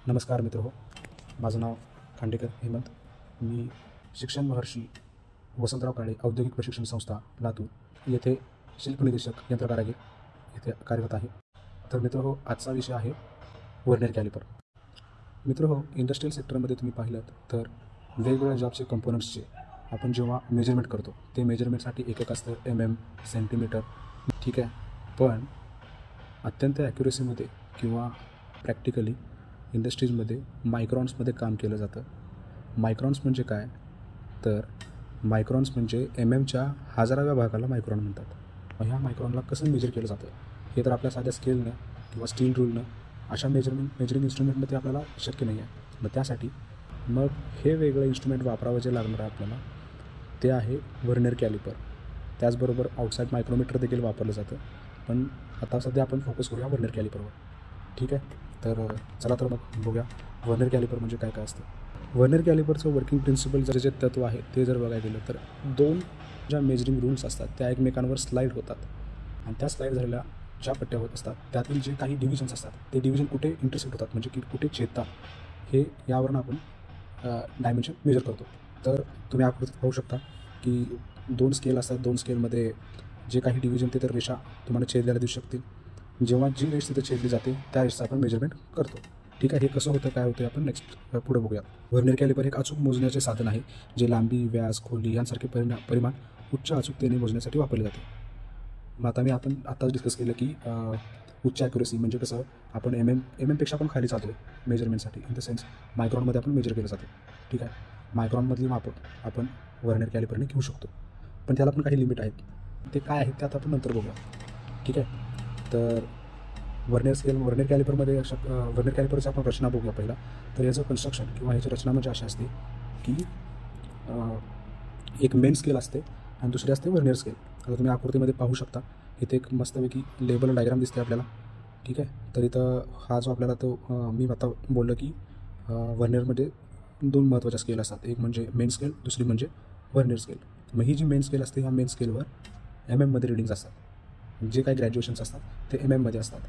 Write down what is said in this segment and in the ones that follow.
नमस्कार मित्रहो, माझं नाव खांडेकर हेमंत. मी शिक्षण महर्षी वसंतराव काळे औद्योगिक प्रशिक्षण संस्था लातूर येथे शिल्पनिदेशक यंत्रकारागीर येथे कार्यरत आहे. तर मित्रहो, आजचा विषय आहे व्हर्नियर कॅलिपर. मित्रहो, इंडस्ट्रियल सेक्टरमध्ये तुम्ही पाहिलं तर वेगवेगळ्या जॉबचे कंपोनंट्सचे आपण जेव्हा मेजरमेंट करतो ते मेजरमेंटसाठी एकक असतं MM, सेंटीमीटर, ठीक आहे. पण अत्यंत ॲक्युरेसीमध्ये किंवा प्रॅक्टिकली इंडस्ट्रीजमध्ये मायक्रॉन्समध्ये काम केलं जातं. मायक्रॉन्स म्हणजे काय? तर मायक्रॉन्स म्हणजे MMच्या 1000व्या भागाला मायक्रॉन म्हणतात. मग ह्या मायक्रॉनला कसं मेजर केलं जातं हे तर आपल्या साध्या स्केलनं किंवा स्टील रूलनं अशा मेजरिंग इन्स्ट्रुमेंटनं ते आपल्याला शक्य नाही आहे. मग त्यासाठी मग हे वेगळं इन्स्ट्रुमेंट वापरावं जे लागणार आहे आपल्याला ते आहे व्हर्नियर कॅलिपर. त्याचबरोबर आउटसाईड मायक्रोमीटर देखील वापरलं जातं. पण आता सध्या आपण फोकस करूया व्हर्नियर कॅलिपरवर, ठीक आहे. तर चला तर मग बघूया व्हर्नियर कॅलिपर म्हणजे काय काय असतं. व्हर्नियर कॅलिपरचं वर्किंग प्रिन्सिपल जे तत्व आहे ते जर बघायला गेलं तर दोन ज्या मेजरिंग रूल्स असतात त्या एकमेकांवर स्लाईड होतात आणि त्या स्लाईड झालेल्या ज्या पट्ट्या होत असतात त्यातील जे काही डिव्हिजन्स असतात ते डिव्हिजन कुठे इंटरसेक्ट होतात म्हणजे की कुठे छेदतात हे यावरून आपण डायमेन्शन मेजर करतो. तर तुम्ही आकृतीत पाहू शकता की 2 स्केल असतात. 2 स्केलमध्ये जे काही डिव्हिजन ते तर रेषा तुम्हाला छेदलेल्या दिसू शकतील. जेव्हा जी रेष तिथे छेदली जाते त्या रेषचं आपण मेजरमेंट करतो, ठीक आहे. हे कसं होतं, काय होतं, आपण नेक्स्ट पुढे बघूया. व्हर्नियर कॅलिपर एक अचूक मोजण्याचे साधन आहे जे लांबी, व्यास, खोली यांसारखे परिमाण उच्च अचूकतेने मोजण्यासाठी वापरले जाते. मग आपण आत्ताच डिस्कस केलं की उच्च ॲक्युरेसी म्हणजे कसं, आपण MM पेक्षा पण खाली जातो मेजरमेंटसाठी. इन द सेन्स मायक्रॉनमध्ये आपण मेजर केलं जातं, ठीक आहे. मायक्रॉनमधली मापं आपण व्हर्नियर कॅलिपरने घेऊ शकतो, पण त्याला पण काही लिमिट आहेत. ते काय आहेत ते आता आपण नंतर बघूया, ठीक आहे. तर व्हर्नियर कॅलिपरची आपण रचना बघूया पहिला. तर याचं कन्स्ट्रक्शन किंवा याची रचना म्हणजे अशी असते की एक मेन स्केल असते आणि दुसरी असते व्हर्नियर स्केल. आता तुम्ही आकृतीमध्ये पाहू शकता, इथे एक मस्तपैकी लेबल डायग्राम दिसते आपल्याला, ठीक आहे. तर इथं हा जो आपल्याला तो मी आता बोललं की व्हर्नियरमध्ये 2 महत्त्वाच्या स्केल असतात, एक म्हणजे मेन स्केल, दुसरी म्हणजे व्हर्नियर स्केल. मग ही जी मेन स्केल असते ह्या मेन स्केलवर MM मध्ये रिडिंग्स असतात. जे काही ग्रॅज्युएशन्स असतात ते MM मध्ये असतात.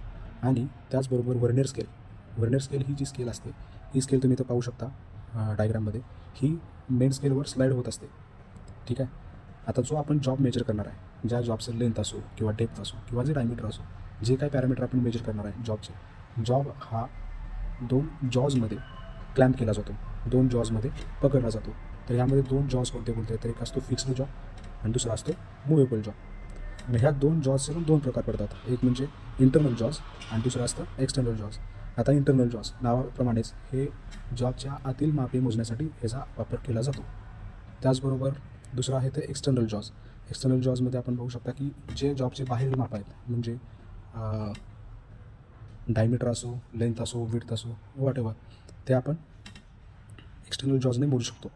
आणि त्याचबरोबर व्हर्नियर स्केल ही जी स्केल असते ही स्केल तुम्ही इथं पाहू शकता डायग्राममध्ये, ही मेन स्केलवर स्लाईड होत असते, ठीक आहे. आता जो आपण जॉब मेजर करणार आहे, ज्या जॉबचं लेंथ असो किंवा डेप्थ असो किंवा जे डायमीटर असो, जे काही पॅरामीटर आपण मेजर करणार आहे जॉब हा 2 जॉजमध्ये क्लॅम्प केला जातो, 2 जॉजमध्ये पकडला जातो. तर ह्यामध्ये 2 जॉज कोणते तर एक असतो फिक्स्ड जॉ आणि दुसरा असतो मूवेबल जॉ. मग ह्या 2 जॉजचे पण 2 प्रकार पडतात, एक म्हणजे इंटरनल जॉज आणि दुसरं असतं एक्सटर्नल जॉज. आता इंटरनल जॉज नावाप्रमाणेच हे जॉबच्या आतील मापे मोजण्यासाठी ह्याचा वापर केला जातो. त्याचबरोबर दुसरं आहे ते एक्सटर्नल जॉजमध्ये आपण बघू शकता की जे जॉबचे बाहेरील माप आहेत म्हणजे डायमीटर असो, लेंथ असो, विड्थ असो, व्हॉटएव्हर, ते आपण एक्सटर्नल जॉजने मोजू शकतो.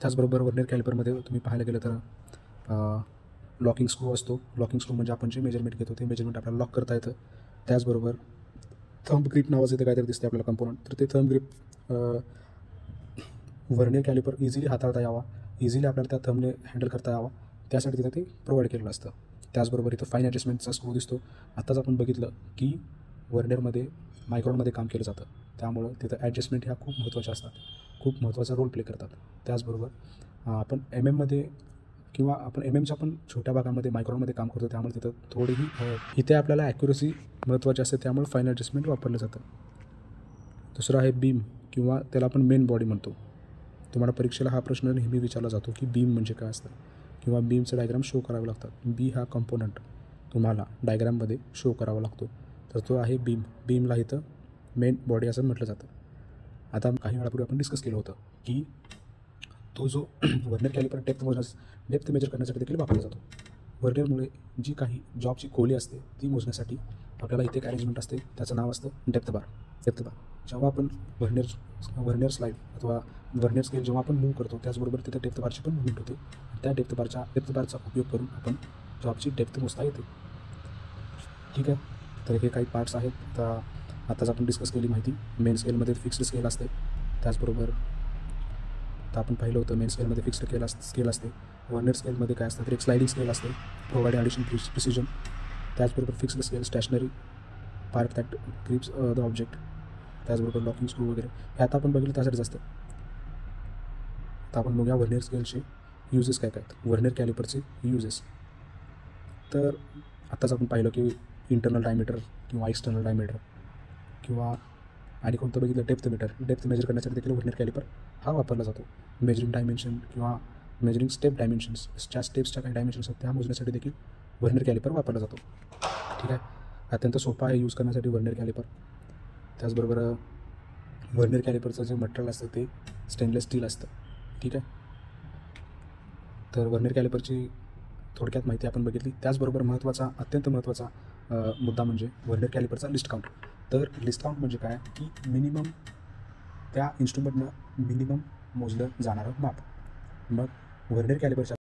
त्याचबरोबर व्हर्नियर कॅलिपरमध्ये तुम्ही पाहायला गेलं तर लॉकिंग स्क्रू असतो. लॉकिंग स्क्रू म्हणजे आपण जे मेजरमेंट घेतो ते मेजरमेंट आपल्याला लॉक करता येतं. त्याचबरोबर थंब ग्रिप नावाचं इथे काहीतरी दिसते आपल्याला कंपोनंट, तर ते thumb grip vernier calliper easily हाताळता यावा, इझिली आपल्याला त्या थंबने हँडल करता यावा त्यासाठी तिथं ते प्रोव्हाइड केलेलं असतं. त्याचबरोबर इथं फाईन ॲडजस्टमेंटचा स्क्रू दिसतो. आत्ताच आपण बघितलं की व्हर्नियरमध्ये मायक्रॉनमध्ये काम केलं जातं, त्यामुळं तिथं ॲडजस्टमेंट ह्या खूप महत्त्वाच्या असतात, खूप महत्त्वाचा रोल प्ले करतात. त्याचबरोबर आपण MM किंवा आपण MMच्या पण छोट्या भागामध्ये मायक्रॉनमध्ये काम करतो, त्यामुळे तिथं थोडीही इथे आपल्याला ॲक्युरेसी महत्त्वाची असते, त्यामुळे फाईन ॲडजस्टमेंट वापरलं जातं. दुसरं आहे बीम किंवा त्याला आपण मेन बॉडी म्हणतो. तुम्हाला परीक्षेला हा प्रश्न नेहमी विचारला जातो की बीम म्हणजे काय असतं किंवा बीमचं डायग्राम शो करावे लागतात. बी हा कंपोनंट तुम्हाला डायग्राममध्ये शो करावा लागतो, तर तो आहे बीम. बीमला इथं मेन बॉडी असं म्हटलं जातं. आता काही वेळापूर्वी आपण डिस्कस केलं होतं की तो जो व्हर्नियर कॅलिपर डेप्थ मेजर करण्यासाठी देखील वापरला जातो. व्हर्नियरमुळे जी काही जॉबची खोली असते ती मोजण्यासाठी आपल्याला इथे एक अरेंजमेंट असते, त्याचं नाव असतं डेप्थ बार. जेव्हा आपण व्हर्नियर स्लाईड अथवा व्हर्नियर स्केल जेव्हा आपण मूव्ह करतो त्याचबरोबर तिथे डेप्थ बारची पण मुवमेंट होते. त्या डेप्थ बारचा उपयोग करून आपण जॉबची डेप्थ मोजता येते, ठीक आहे. तर हे काही पार्ट्स आहेत. तर आताच आपण डिस्कस केली माहिती. मेन स्केलमध्ये फिक्स्ड स्केल असते, त्याचबरोबर आता आपण पाहिलं होतं मेन स्केलमध्ये फिक्स्ड स्केल असते. व्हर्नियर स्केलमध्ये काय असतं तर एक स्लायडिंग स्केल असते, प्रोव्हाइड ॲडिशनल प्रिसिजन. त्याचबरोबर fixed scale stationary part that grips the object. त्याचबरोबर लॉकिंग स्क्रू वगैरे हे आता आपण बघितलं त्यासाठी असतं. आता आपण बघूया व्हर्नियर स्केलचे यूजेस काय काय आहेत. व्हर्नियर कॅलिपरचे यूजेस तर आत्ताच आपण पाहिलं की इंटरनल डायमीटर किंवा एक्सटर्नल डायमीटर किंवा आणि कोणतं बघितलं डेप्थ मेजर करण्यासाठी देखील व्हर्नियर कॅलिपर हा वापरला जातो. मेजरिंग डायमेन्शन किंवा मेजरिंग स्टेप डायमेन्शन्सच्या स्टेप्सच्या काही डायमेन्शन्स आहेत त्या मोजण्यासाठी देखील व्हर्नियर कॅलिपर वापरला जातो. ठीक आहे, अत्यंत सोपा आहे यूज करण्यासाठी व्हर्नियर कॅलिपर. त्याचबरोबर व्हर्नियर कॅलिपरचं जे मटेरियल असतं ते स्टेनलेस स्टील असतं. ठीक आहे, तर व्हर्नियर कॅलिपरची थोडक्यात माहिती आपण बघितली. त्याचबरोबर अत्यंत महत्त्वाचा मुद्दा म्हणजे व्हर्नियर कॅलिपरचा लिस्ट काउंट. तर लिस्ट काउंट म्हणजे काय की मिनिमम त्या इन्स्ट्रुमेंटनं मिनिमम मोजलं जाणारं माप. मग व्हर्नियर कॅलिपरच्या